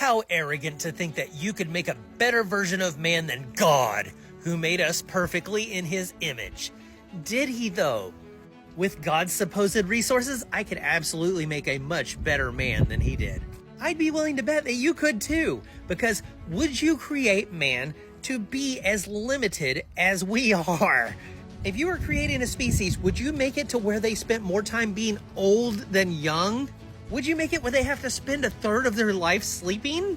How arrogant to think that you could make a better version of man than God, who made us perfectly in his image. Did he though? With God's supposed resources, I could absolutely make a much better man than he did. I'd be willing to bet that you could too, because would you create man to be as limited as we are? If you were creating a species, would you make it to where they spent more time being old than young? Would you make it where they have to spend a third of their life sleeping?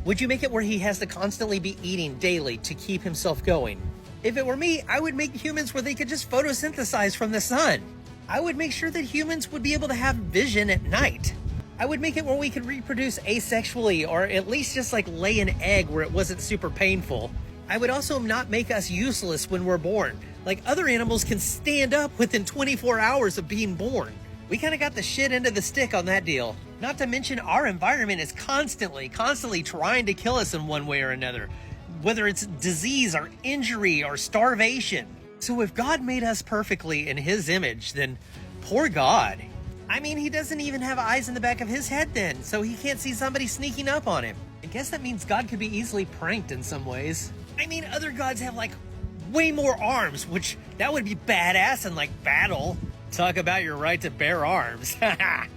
Would you make it where he has to constantly be eating daily to keep himself going? If it were me, I would make humans where they could just photosynthesize from the sun. I would make sure that humans would be able to have vision at night. I would make it where we could reproduce asexually, or at least just like lay an egg where it wasn't super painful. I would also not make us useless when we're born. Like other animals can stand up within 24 hours of being born. We kind of got the shit end of the stick on that deal. Not to mention our environment is constantly trying to kill us in one way or another. Whether it's disease or injury or starvation. So if God made us perfectly in his image, then poor God. I mean, he doesn't even have eyes in the back of his head then, so he can't see somebody sneaking up on him. I guess that means God could be easily pranked in some ways. I mean, other gods have like way more arms, which that would be badass in like battle. Talk about your right to bear arms.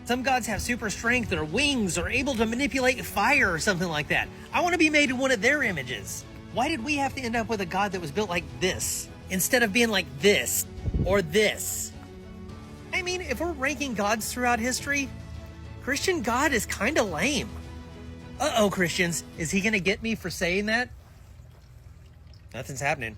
Some gods have super strength or wings or able to manipulate fire or something like that. I want to be made in one of their images. Why did we have to end up with a god that was built like this instead of being like this or this? I mean, if we're ranking gods throughout history, Christian God is kind of lame. Uh-oh, Christians, is he going to get me for saying that? Nothing's happening.